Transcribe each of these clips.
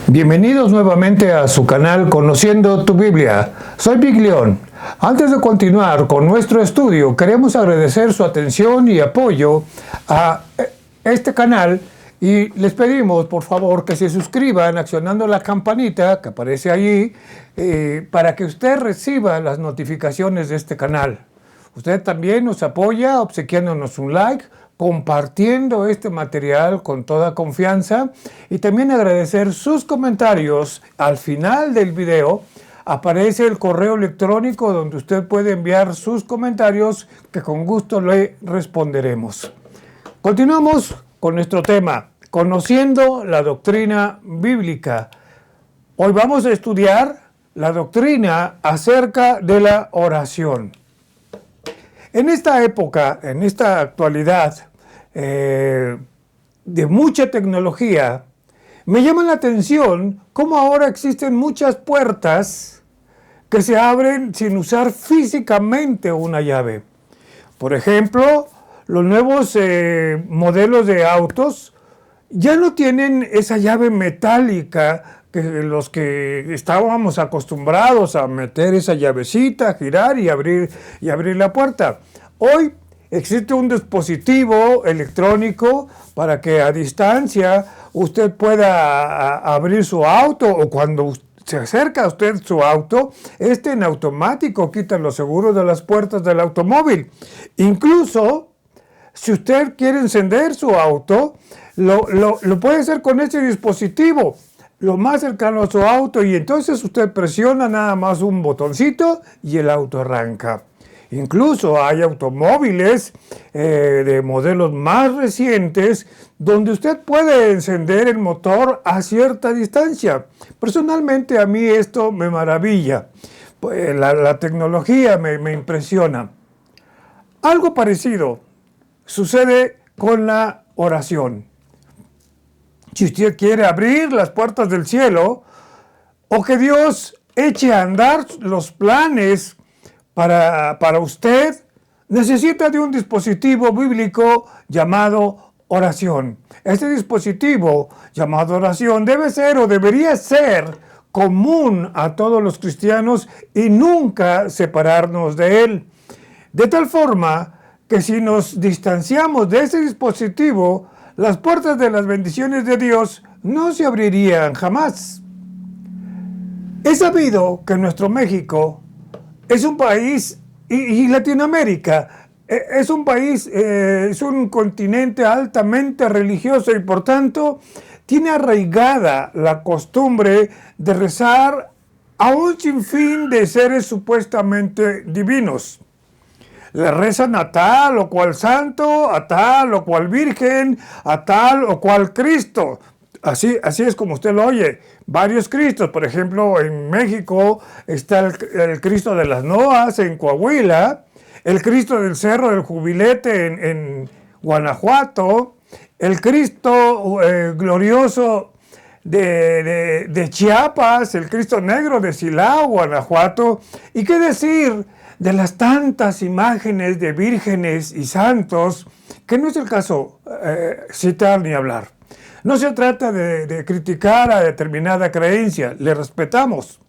Bienvenidos nuevamente a su canal Conociendo tu Biblia. Soy Big León. Antes de continuar con nuestro estudio, queremos agradecer su atención y apoyo a este canal y les pedimos por favor que se suscriban accionando la campanita que aparece allí para que usted reciba las notificaciones de este canal. Usted también nos apoya obsequiándonos un like, compartiendo este material con toda confianza y también agradecer sus comentarios. Al final del video aparece el correo electrónico donde usted puede enviar sus comentarios que con gusto le responderemos. Continuamos con nuestro tema, conociendo la doctrina bíblica. Hoy vamos a estudiar la doctrina acerca de la oración. En esta época, en esta actualidad de mucha tecnología, me llama la atención cómo ahora existen muchas puertas que se abren sin usar físicamente una llave. Por ejemplo, los nuevos modelos de autos ya no tienen esa llave metálica que los que estábamos acostumbrados a meter esa llavecita, girar y abrir la puerta. Hoy existe un dispositivo electrónico para que a distancia usted pueda abrir su auto, o cuando se acerca a usted su auto, en automático quita los seguros de las puertas del automóvil. Incluso si usted quiere encender su auto, lo puede hacer con este dispositivo, lo más cercano a su auto, y entonces usted presiona nada más un botoncito y el auto arranca. Incluso hay automóviles de modelos más recientes donde usted puede encender el motor a cierta distancia. Personalmente a mí esto me maravilla, pues la tecnología me impresiona. Algo parecido sucede con la oración. Si usted quiere abrir las puertas del cielo o que Dios eche a andar los planes para usted, necesita de un dispositivo bíblico llamado oración. Este dispositivo llamado oración debe ser o debería ser común a todos los cristianos y nunca separarnos de él. De tal forma que si nos distanciamos de ese dispositivo, las puertas de las bendiciones de Dios no se abrirían jamás. Es sabido que nuestro México es un país, y Latinoamérica es un país, es un continente altamente religioso y por tanto tiene arraigada la costumbre de rezar a un sinfín de seres supuestamente divinos. Le rezan a tal o cual santo, a tal o cual virgen, a tal o cual Cristo. Así es como usted lo oye. Varios Cristos. Por ejemplo, en México está el Cristo de las Noas, en Coahuila, el Cristo del Cerro del Jubilete en Guanajuato, el Cristo glorioso de Chiapas, el Cristo negro de Silao, Guanajuato. ¿Y qué decir de las tantas imágenes de vírgenes y santos, que no es el caso citar ni hablar? No se trata de criticar a determinada creencia, le respetamos.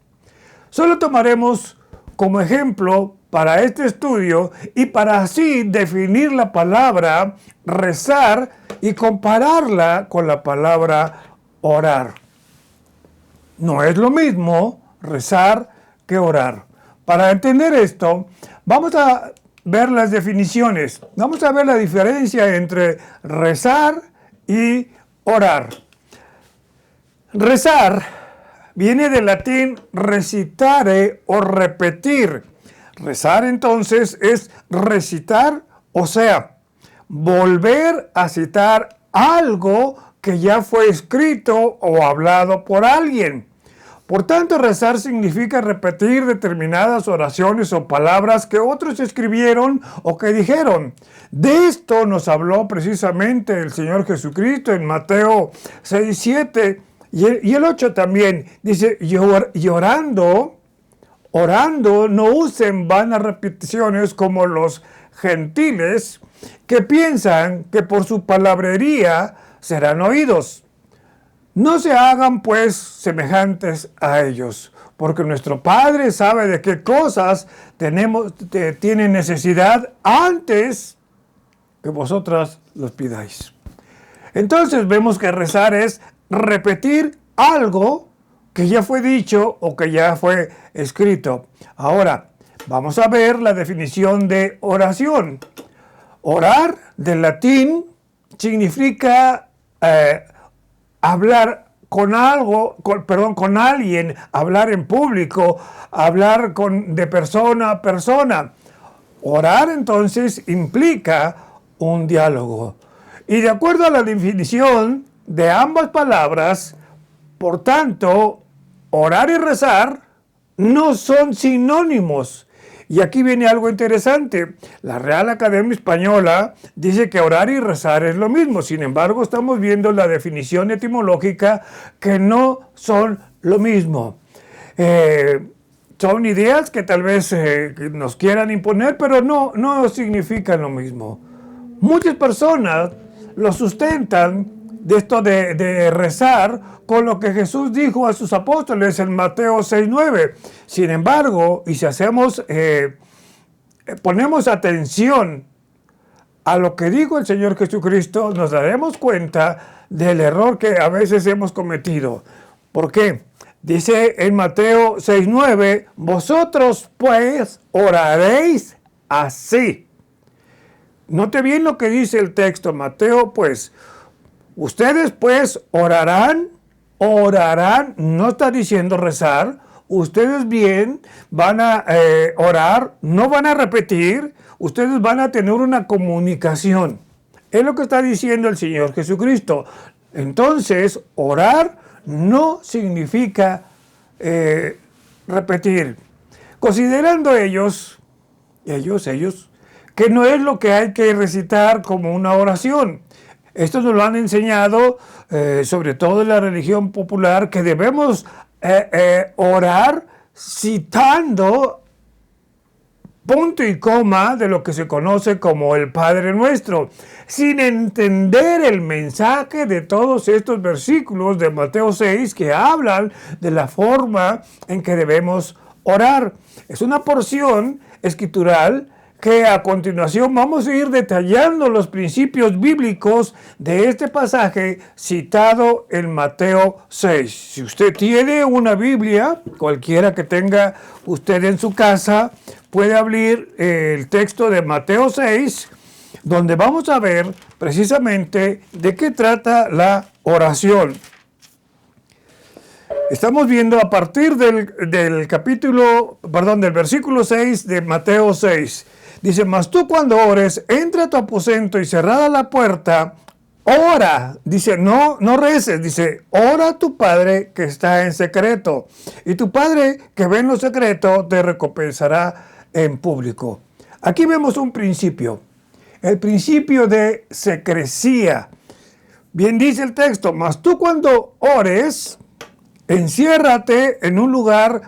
Solo tomaremos como ejemplo para este estudio y para así definir la palabra rezar y compararla con la palabra orar. No es lo mismo rezar que orar. Para entender esto, vamos a ver las definiciones. Vamos a ver la diferencia entre rezar y orar. Rezar viene del latín recitare o repetir. Rezar entonces es recitar, o sea, volver a citar algo que ya fue escrito o hablado por alguien. Por tanto, rezar significa repetir determinadas oraciones o palabras que otros escribieron o que dijeron. De esto nos habló precisamente el Señor Jesucristo en Mateo 6, 7 y el 8 también. Dice, y orando, no usen vanas repeticiones como los gentiles que piensan que por su palabrería serán oídos. No se hagan pues semejantes a ellos, porque nuestro Padre sabe de qué cosas tienen necesidad antes que vosotras los pidáis. Entonces vemos que rezar es repetir algo que ya fue dicho o que ya fue escrito. Ahora, vamos a ver la definición de oración. Orar, del latín, significa hablar con con alguien, hablar en público, hablar de persona a persona. Orar, entonces, implica un diálogo. Y de acuerdo a la definición de ambas palabras, por tanto, orar y rezar no son sinónimos. Y aquí viene algo interesante. La Real Academia Española dice que orar y rezar es lo mismo. Sin embargo, estamos viendo la definición etimológica que no son lo mismo. Son ideas que tal vez nos quieran imponer, pero no significan lo mismo. Muchas personas lo sustentan de esto de rezar con lo que Jesús dijo a sus apóstoles en Mateo 6:9. Sin embargo, y si ponemos atención a lo que dijo el Señor Jesucristo, nos daremos cuenta del error que a veces hemos cometido. ¿Por qué? Dice en Mateo 6:9, vosotros pues oraréis así. Note bien lo que dice el texto, Mateo, pues, ustedes pues orarán, no está diciendo rezar, ustedes bien van a orar, no van a repetir, ustedes van a tener una comunicación. Es lo que está diciendo el Señor Jesucristo. Entonces, orar no significa repetir. Considerando ellos, que no es lo que hay que recitar como una oración. Esto nos lo han enseñado, sobre todo en la religión popular, que debemos orar citando punto y coma de lo que se conoce como el Padre Nuestro, sin entender el mensaje de todos estos versículos de Mateo 6 que hablan de la forma en que debemos orar. Es una porción escritural que a continuación vamos a ir detallando los principios bíblicos de este pasaje citado en Mateo 6. Si usted tiene una Biblia, cualquiera que tenga usted en su casa, puede abrir el texto de Mateo 6, donde vamos a ver precisamente de qué trata la oración. Estamos viendo a partir del versículo 6 de Mateo 6. Dice, mas tú cuando ores, entra a tu aposento y cerrada la puerta, ora. Dice, no reces. Dice, ora a tu Padre que está en secreto. Y tu Padre que ve en lo secreto te recompensará en público. Aquí vemos un principio. El principio de secrecía. Bien dice el texto, mas tú cuando ores, enciérrate en un lugar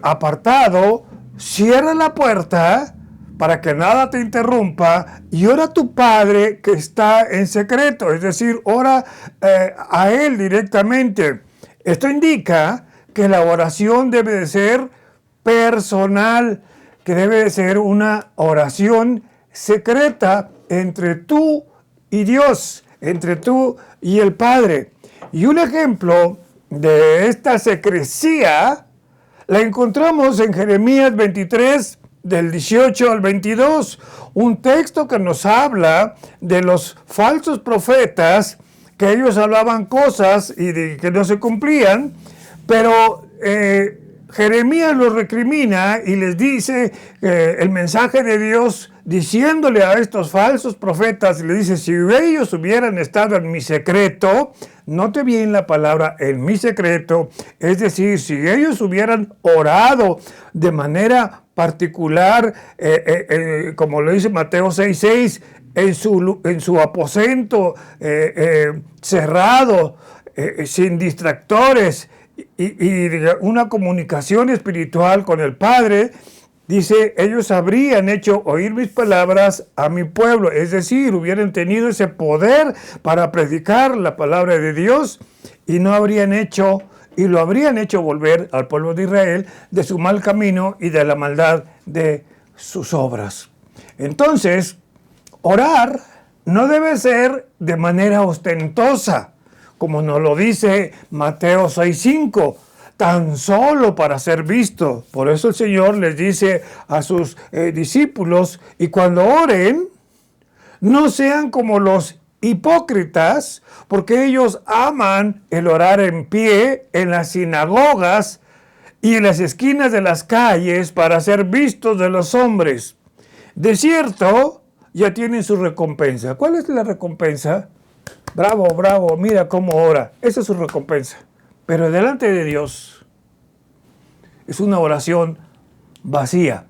apartado, cierra la puerta para que nada te interrumpa y ora a tu Padre que está en secreto, es decir, ora a Él directamente. Esto indica que la oración debe de ser personal, que debe de ser una oración secreta entre tú y Dios, entre tú y el Padre. Y un ejemplo de esta secrecía la encontramos en Jeremías 23, del 18 al 22, un texto que nos habla de los falsos profetas, que ellos hablaban cosas y que no se cumplían, pero Jeremías los recrimina y les dice el mensaje de Dios diciéndole a estos falsos profetas, le dice, si ellos hubieran estado en mi secreto, note bien la palabra en mi secreto, es decir, si ellos hubieran orado de manera particular, como lo dice Mateo 6:6, en su aposento cerrado, sin distractores, y una comunicación espiritual con el Padre, Dice, ellos habrían hecho oír mis palabras a mi pueblo, es decir, hubieran tenido ese poder para predicar la palabra de Dios y lo habrían hecho volver al pueblo de Israel de su mal camino y de la maldad de sus obras. Entonces, orar no debe ser de manera ostentosa, como nos lo dice Mateo 6:5. Tan solo para ser visto. Por eso el Señor les dice a sus discípulos, y cuando oren, no sean como los hipócritas, porque ellos aman el orar en pie en las sinagogas y en las esquinas de las calles para ser vistos de los hombres. De cierto, ya tienen su recompensa. ¿Cuál es la recompensa? Bravo, bravo, mira cómo ora. Esa es su recompensa. Pero delante de Dios es una oración vacía.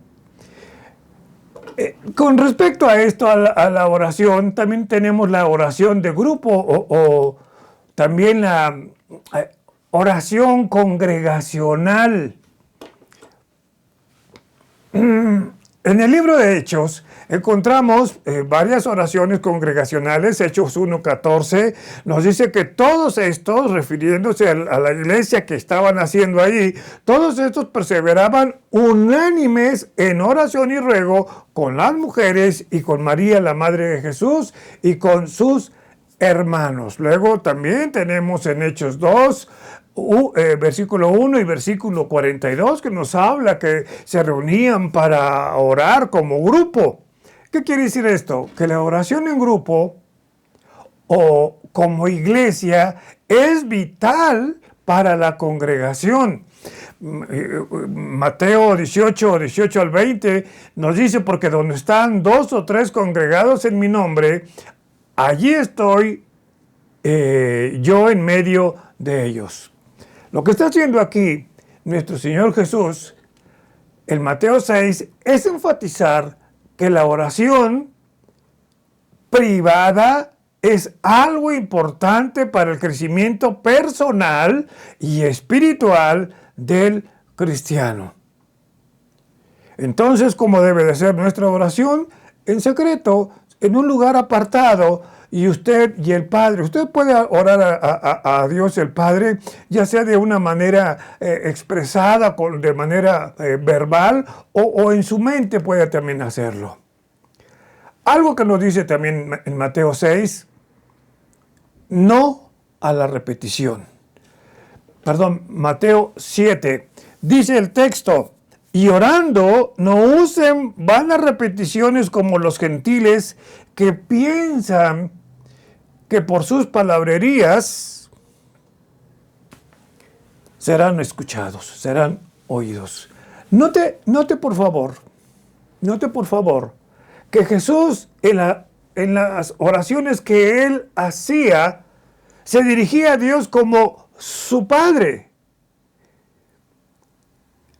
Con respecto a esto, a la oración, también tenemos la oración de grupo o también la oración congregacional. En el libro de Hechos encontramos varias oraciones congregacionales. Hechos 1:14 nos dice que todos estos, refiriéndose a la iglesia que estaban haciendo allí, todos estos perseveraban unánimes en oración y ruego con las mujeres y con María, la madre de Jesús, y con sus hermanos. Luego también tenemos en Hechos 2, versículo 1 y versículo 42, que nos habla que se reunían para orar como grupo. ¿Qué quiere decir esto? Que la oración en grupo o como iglesia es vital para la congregación. Mateo 18 al 20 nos dice, porque donde están 2 o 3 congregados en mi nombre, allí estoy yo en medio de ellos. Lo que está haciendo aquí nuestro Señor Jesús en Mateo 6 es enfatizar que la oración privada es algo importante para el crecimiento personal y espiritual del cristiano. Entonces, ¿cómo debe de ser nuestra oración? En secreto, en un lugar apartado, y usted y el Padre, usted puede orar a Dios el Padre, ya sea de una manera expresada, de manera verbal, o en su mente puede también hacerlo. Algo que nos dice también en Mateo 6, no a la repetición. Perdón, Mateo 7, dice el texto, y orando no usen vanas repeticiones como los gentiles que piensan que por sus palabrerías serán escuchados, serán oídos. Note por favor, que Jesús en las oraciones que él hacía, se dirigía a Dios como su Padre.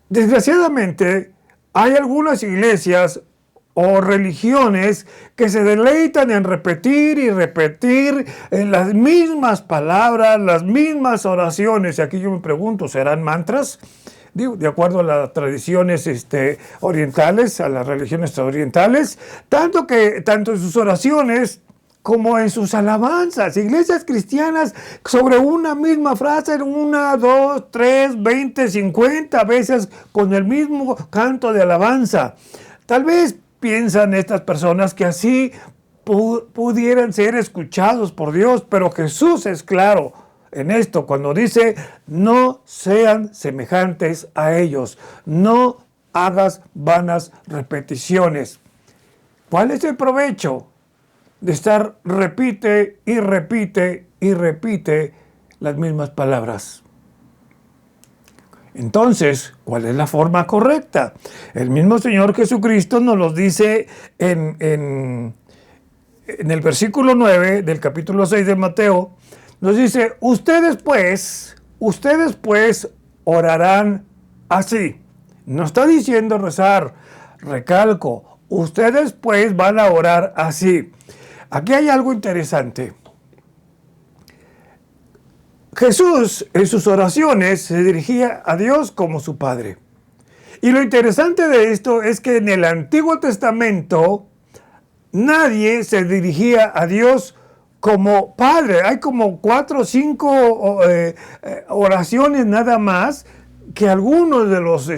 Desgraciadamente, hay algunas iglesias o religiones que se deleitan en repetir y repetir las mismas palabras, las mismas oraciones. Y aquí yo me pregunto, ¿serán mantras? Digo, de acuerdo a las tradiciones orientales, a las religiones orientales, tanto en sus oraciones como en sus alabanzas. Iglesias cristianas sobre una misma frase, 1, 2, 3, 20, 50 veces con el mismo canto de alabanza. Tal vez piensan estas personas que así pudieran ser escuchados por Dios, pero Jesús es claro en esto cuando dice, no sean semejantes a ellos, no hagas vanas repeticiones. ¿Cuál es el provecho de estar repite y repite y repite las mismas palabras? Entonces, ¿cuál es la forma correcta? El mismo Señor Jesucristo nos lo dice en el versículo 9 del capítulo 6 de Mateo. Nos dice, ustedes pues orarán así. No está diciendo rezar, recalco, ustedes pues van a orar así. Aquí hay algo interesante. Jesús en sus oraciones se dirigía a Dios como su Padre. Y lo interesante de esto es que en el Antiguo Testamento nadie se dirigía a Dios como Padre. Hay como 4 o 5 oraciones nada más que algunos de los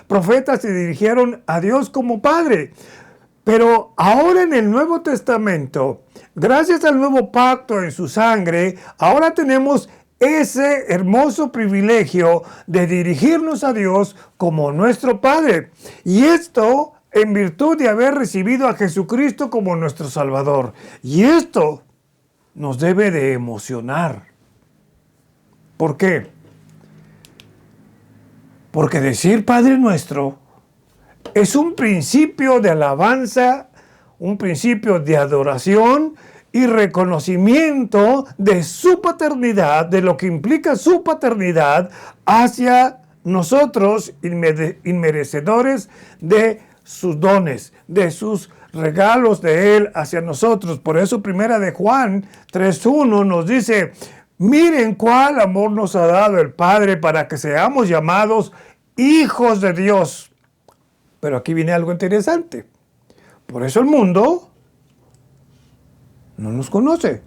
profetas se dirigieron a Dios como Padre. Pero ahora en el Nuevo Testamento, gracias al nuevo pacto en su sangre, ahora tenemos ese hermoso privilegio de dirigirnos a Dios como nuestro Padre. Y esto en virtud de haber recibido a Jesucristo como nuestro Salvador. Y esto nos debe de emocionar. ¿Por qué? Porque decir Padre Nuestro es un principio de alabanza, un principio de adoración y reconocimiento de su paternidad, de lo que implica su paternidad hacia nosotros, inmerecedores de sus dones, de sus regalos de Él hacia nosotros. Por eso primera de Juan 3:1 nos dice: miren cuál amor nos ha dado el Padre para que seamos llamados hijos de Dios. Pero aquí viene algo interesante. Por eso el mundo no nos conoce,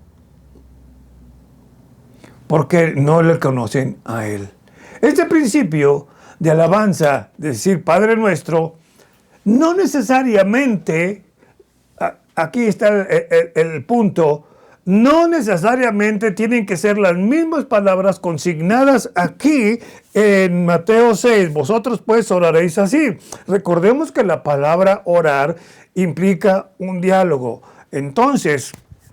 porque no le conocen a Él. Este principio de alabanza, de decir Padre Nuestro, no necesariamente, aquí está el punto, no necesariamente tienen que ser las mismas palabras consignadas aquí en Mateo 6. Vosotros pues oraréis así. Recordemos que la palabra orar implica un diálogo. Entonces,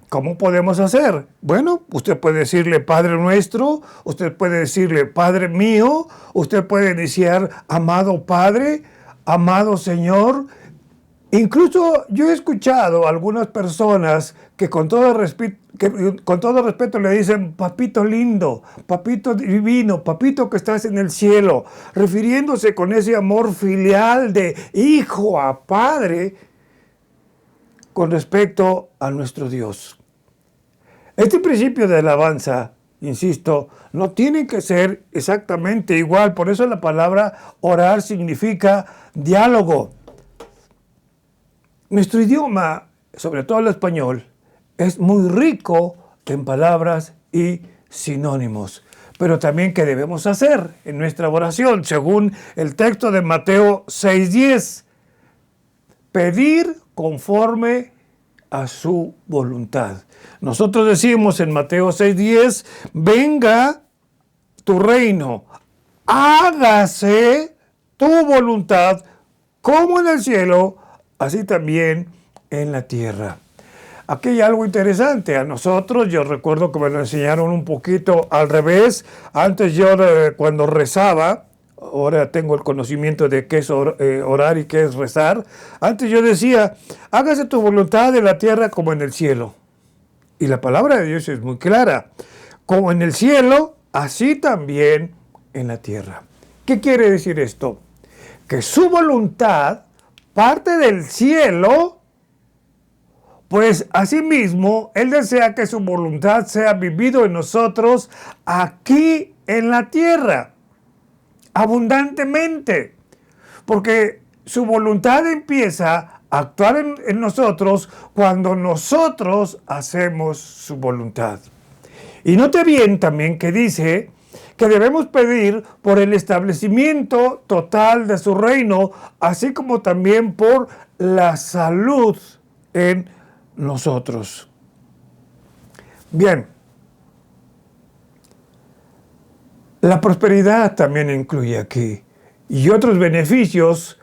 ¿cómo podemos hacer? Bueno, usted puede decirle Padre Nuestro, usted puede decirle Padre Mío, usted puede iniciar amado Padre, amado Señor. Incluso yo he escuchado a algunas personas que con todo respeto le dicen papito lindo, papito divino, papito que estás en el cielo, refiriéndose con ese amor filial de hijo a padre con respecto a nuestro Dios. Este principio de alabanza, insisto, no tiene que ser exactamente igual. Por eso la palabra orar significa diálogo. Nuestro idioma, sobre todo el español, es muy rico en palabras y sinónimos, pero también ¿qué debemos hacer en nuestra oración? Según el texto de Mateo 6:10, pedir conforme a su voluntad. Nosotros decimos en Mateo 6:10, venga tu reino, hágase tu voluntad como en el cielo, así también en la tierra. Aquí hay algo interesante. A nosotros, yo recuerdo que me lo enseñaron un poquito al revés. Antes yo cuando rezaba, ahora tengo el conocimiento de qué es orar y qué es rezar. Antes yo decía, hágase tu voluntad en la tierra como en el cielo. Y la palabra de Dios es muy clara. Como en el cielo, así también en la tierra. ¿Qué quiere decir esto? Que su voluntad parte del cielo, pues asimismo Él desea que su voluntad sea vivido en nosotros aquí en la tierra, abundantemente, porque su voluntad empieza a actuar en nosotros cuando nosotros hacemos su voluntad. Y note bien también que dice que debemos pedir por el establecimiento total de su reino, así como también por la salud en nosotros. Bien, la prosperidad también incluye aquí y otros beneficios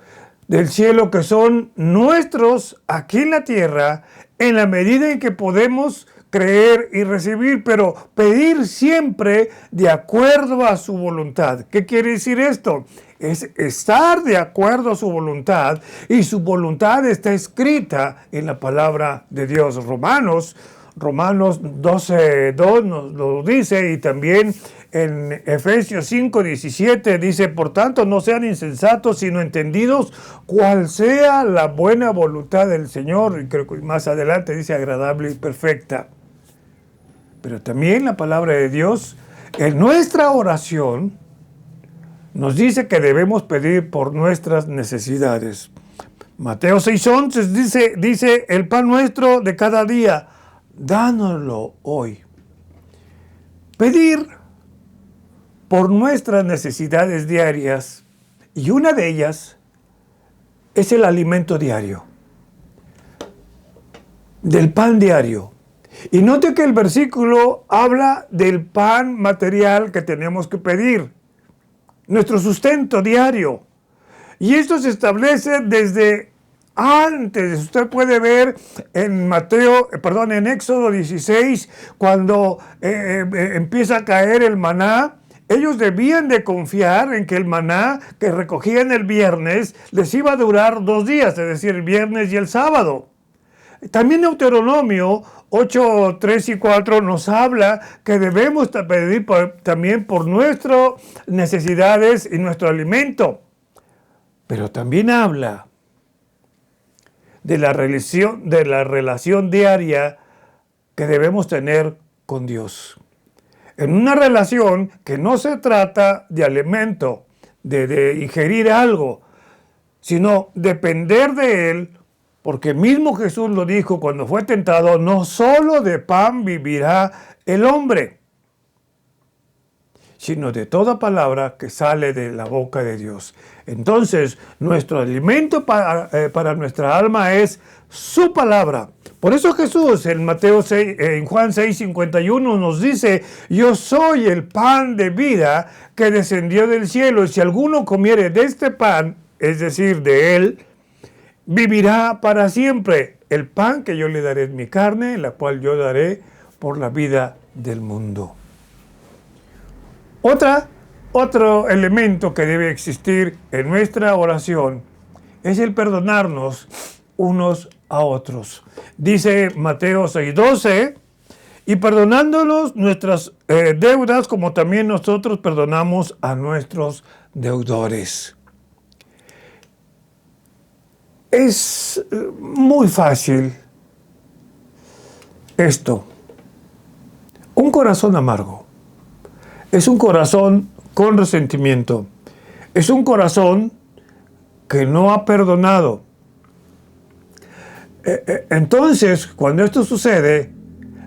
del cielo que son nuestros aquí en la tierra en la medida en que podemos creer y recibir, pero pedir siempre de acuerdo a su voluntad. ¿Qué quiere decir esto? Es estar de acuerdo a su voluntad, y su voluntad está escrita en la palabra de Dios. Romanos 12:2 nos lo dice, y también en Efesios 5:17 dice, por tanto no sean insensatos, sino entendidos cuál sea la buena voluntad del Señor. Y creo que más adelante dice agradable y perfecta. Pero también la palabra de Dios, en nuestra oración, nos dice que debemos pedir por nuestras necesidades. Mateo 6:11 dice, el pan nuestro de cada día, dánoslo hoy. Pedir por nuestras necesidades diarias, y una de ellas es el alimento diario, del pan diario. Y note que el versículo habla del pan material que tenemos que pedir, nuestro sustento diario. Y esto se establece desde antes. Usted puede ver en en Éxodo 16, cuando empieza a caer el maná. Ellos debían de confiar en que el maná que recogían el viernes les iba a durar 2 días, es decir, el viernes y el sábado. También Deuteronomio 8, 3 y 4 nos habla que debemos pedir también por nuestras necesidades y nuestro alimento. Pero también habla de la relación diaria que debemos tener con Dios. En una relación que no se trata de alimento, de ingerir algo, sino depender de Él, porque mismo Jesús lo dijo cuando fue tentado, no solo de pan vivirá el hombre, sino de toda palabra que sale de la boca de Dios. Entonces, nuestro alimento para nuestra alma es su palabra. Por eso Jesús en Juan 6:51 nos dice, yo soy el pan de vida que descendió del cielo, y si alguno comiere de este pan, es decir, de él, vivirá para siempre. El pan que yo le daré es mi carne, la cual yo daré por la vida del mundo. Otro elemento que debe existir en nuestra oración es el perdonarnos unos a otros. Dice Mateo 6:12, y perdonándonos nuestras deudas como también nosotros perdonamos a nuestros deudores. Es muy fácil esto. Un corazón amargo es un corazón con resentimiento. Es un corazón que no ha perdonado. Entonces, cuando esto sucede,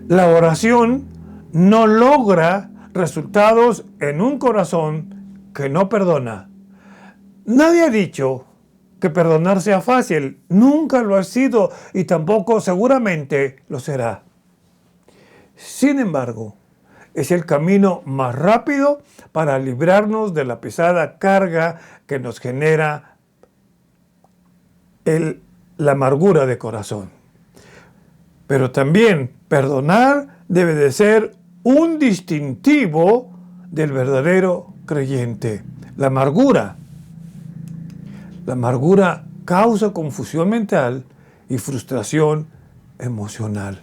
la oración no logra resultados en un corazón que no perdona. Nadie ha dicho que perdonar sea fácil. Nunca lo ha sido y tampoco seguramente lo será. Sin embargo, es el camino más rápido para librarnos de la pesada carga que nos genera la amargura de corazón. Pero también perdonar debe de ser un distintivo del verdadero creyente. La amargura causa confusión mental y frustración emocional.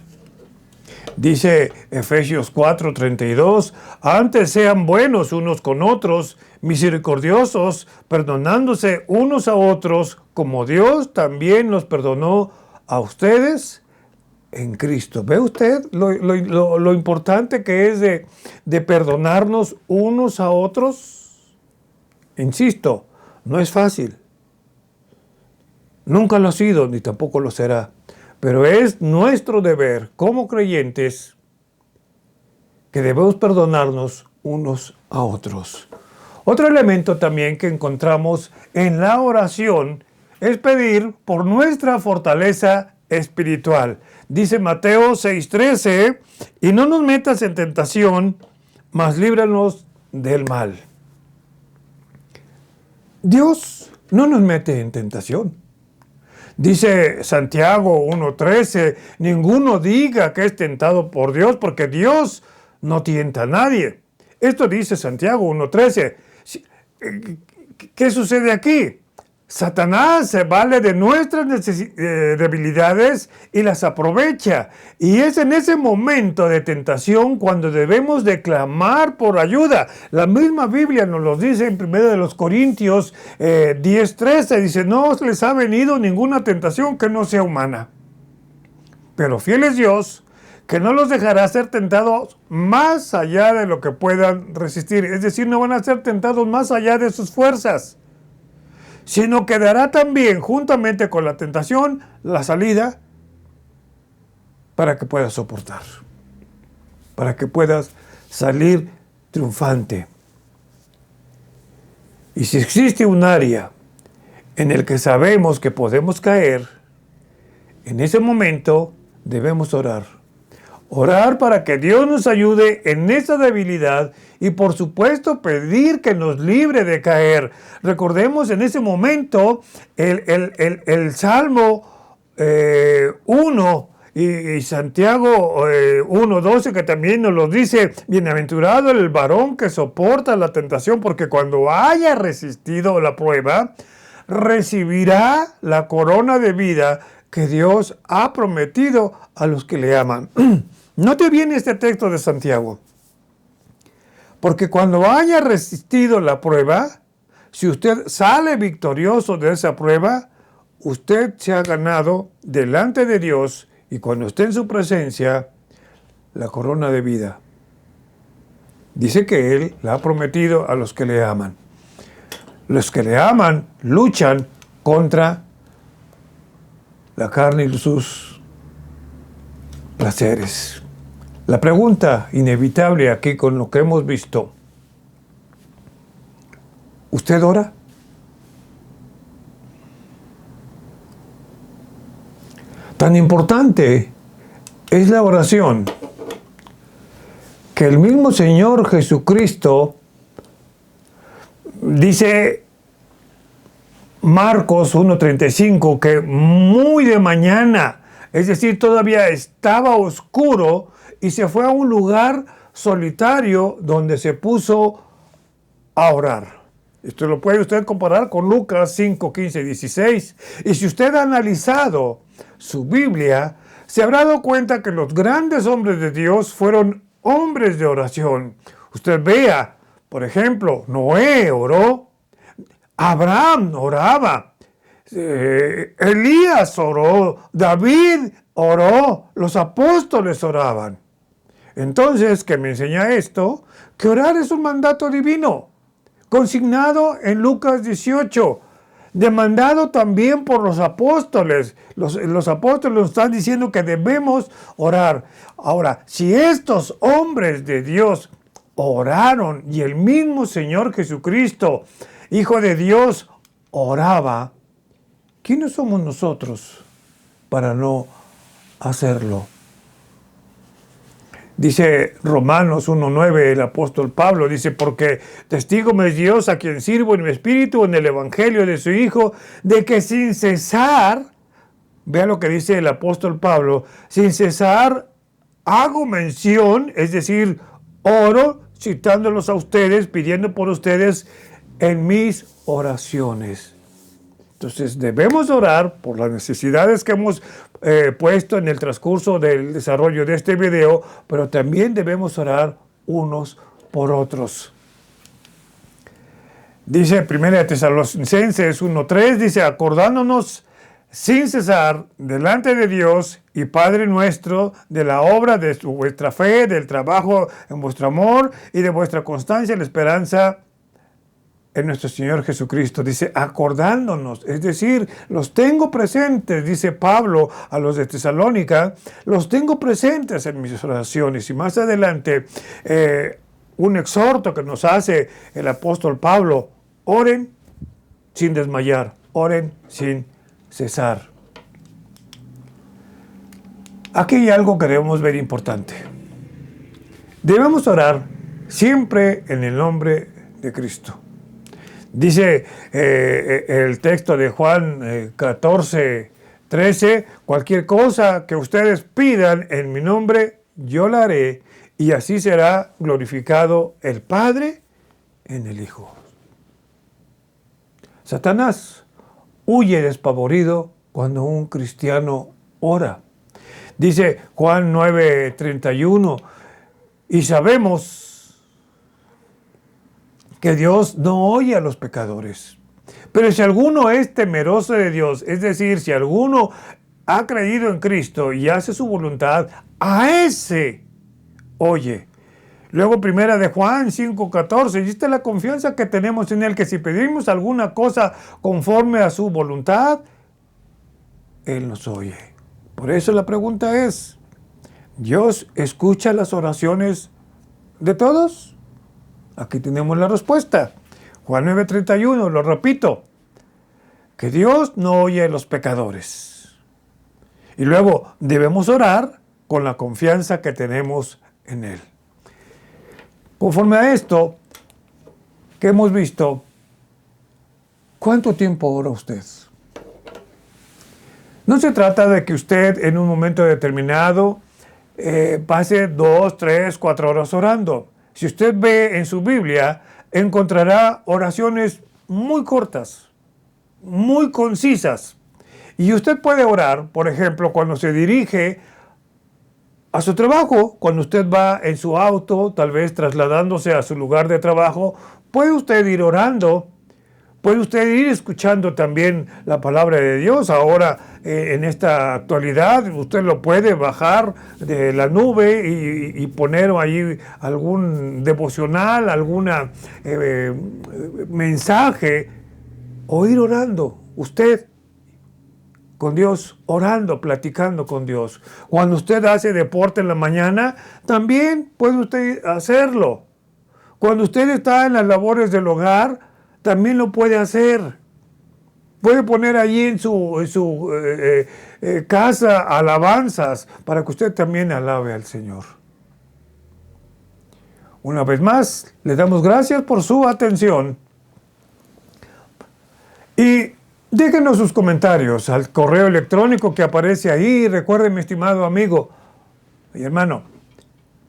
Dice Efesios 4:32, antes sean buenos unos con otros, misericordiosos, perdonándose unos a otros, como Dios también los perdonó a ustedes en Cristo. ¿Ve usted lo importante que es de perdonarnos unos a otros? Insisto, no es fácil. Nunca lo ha sido, ni tampoco lo será. Pero es nuestro deber como creyentes que debemos perdonarnos unos a otros. Otro elemento también que encontramos en la oración es pedir por nuestra fortaleza espiritual. Dice Mateo 6:13, y no nos metas en tentación, mas líbranos del mal. Dios no nos mete en tentación. Dice Santiago 1:13, ninguno diga que es tentado por Dios, porque Dios no tienta a nadie. Esto dice Santiago 1:13. ¿Qué sucede aquí? Satanás se vale de nuestras debilidades y las aprovecha. Y es en ese momento de tentación cuando debemos de clamar por ayuda. La misma Biblia nos lo dice en 1 Corintios 10:13. Dice, no les ha venido ninguna tentación que no sea humana. Pero fiel es Dios, que no los dejará ser tentados más allá de lo que puedan resistir. Es decir, no van a ser tentados más allá de sus fuerzas, sino que dará también, juntamente con la tentación, la salida para que puedas soportar, para que puedas salir triunfante. Y si existe un área en el que sabemos que podemos caer, en ese momento debemos orar. Orar para que Dios nos ayude en esa debilidad y por supuesto pedir que nos libre de caer. Recordemos en ese momento el Salmo 1 y Santiago 1:12, que también nos lo dice: bienaventurado el varón que soporta la tentación, porque cuando haya resistido la prueba, recibirá la corona de vida que Dios ha prometido a los que le aman. Note bien este texto de Santiago. Porque cuando haya resistido la prueba, si usted sale victorioso de esa prueba, usted se ha ganado delante de Dios, y cuando esté en su presencia, la corona de vida. Dice que Él la ha prometido a los que le aman. Los que le aman luchan contra la carne y sus placeres. La pregunta inevitable aquí con lo que hemos visto: ¿usted ora? Tan importante es la oración que el mismo Señor Jesucristo dice, Marcos 1:35, que muy de mañana, es decir, todavía estaba oscuro, y se fue a un lugar solitario donde se puso a orar. Esto lo puede usted comparar con Lucas 5:15-16. Y si usted ha analizado su Biblia, se habrá dado cuenta que los grandes hombres de Dios fueron hombres de oración. Usted vea, por ejemplo, Noé oró, Abraham oraba, Elías oró, David oró, los apóstoles oraban. Entonces, ¿qué me enseña esto? Que orar es un mandato divino, consignado en Lucas 18, demandado también por los apóstoles. Los apóstoles nos están diciendo que debemos orar. Ahora, si estos hombres de Dios oraron y el mismo Señor Jesucristo, Hijo de Dios, oraba, ¿quiénes somos nosotros para no hacerlo? Dice Romanos 1:9, el apóstol Pablo, dice: porque testigo me es Dios, a quien sirvo en mi espíritu, en el evangelio de su Hijo, de que sin cesar, vea lo que dice el apóstol Pablo, sin cesar hago mención, es decir, oro, citándolos a ustedes, pidiendo por ustedes en mis oraciones. Entonces debemos orar por las necesidades que hemos puesto en el transcurso del desarrollo de este video, pero también debemos orar unos por otros. Dice 1 Tesalonicenses 1:3, dice: acordándonos sin cesar delante de Dios y Padre nuestro de la obra de vuestra fe, del trabajo en vuestro amor y de vuestra constancia en la esperanza en nuestro Señor Jesucristo. Dice, acordándonos, es decir, los tengo presentes, dice Pablo a los de Tesalónica, los tengo presentes en mis oraciones. Y más adelante, un exhorto que nos hace el apóstol Pablo: oren sin desmayar, oren sin cesar. Aquí hay algo que debemos ver importante. Debemos orar siempre en el nombre de Cristo. Dice el texto de Juan 14:13, cualquier cosa que ustedes pidan en mi nombre, yo la haré, y así será glorificado el Padre en el Hijo. Satanás huye despavorido cuando un cristiano ora. Dice Juan 9:31, y sabemos que Dios no oye a los pecadores. Pero si alguno es temeroso de Dios, es decir, si alguno ha creído en Cristo y hace su voluntad, a ese oye. Luego primera de Juan 5:14, y esta es la confianza que tenemos en Él, que si pedimos alguna cosa conforme a su voluntad, Él nos oye. Por eso la pregunta es, ¿Dios escucha las oraciones de todos? Aquí tenemos la respuesta. Juan 9:31, lo repito, que Dios no oye a los pecadores. Y luego debemos orar con la confianza que tenemos en Él. Conforme a esto que hemos visto, ¿cuánto tiempo ora usted? No se trata de que usted en un momento determinado pase 2, 3, 4 horas orando. Si usted ve en su Biblia, encontrará oraciones muy cortas, muy concisas. Y usted puede orar, por ejemplo, cuando se dirige a su trabajo, cuando usted va en su auto, tal vez trasladándose a su lugar de trabajo, puede usted ir orando, puede usted ir escuchando también la palabra de Dios. Ahora, en esta actualidad, usted lo puede bajar de la nube y poner ahí algún devocional, alguna mensaje, o ir orando, usted con Dios, orando, platicando con Dios. Cuando usted hace deporte en la mañana, también puede usted hacerlo. Cuando usted está en las labores del hogar, también lo puede hacer. Puede poner allí en su casa alabanzas para que usted también alabe al Señor. Una vez más, le damos gracias por su atención. Y déjenos sus comentarios al correo electrónico que aparece ahí. Recuerde, mi estimado amigo y hermano,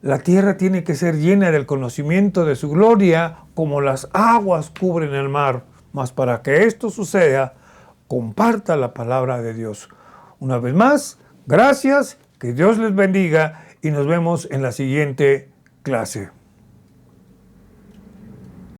la tierra tiene que ser llena del conocimiento de su gloria como las aguas cubren el mar. Mas para que esto suceda, comparta la palabra de Dios. Una vez más, gracias, que Dios les bendiga y nos vemos en la siguiente clase.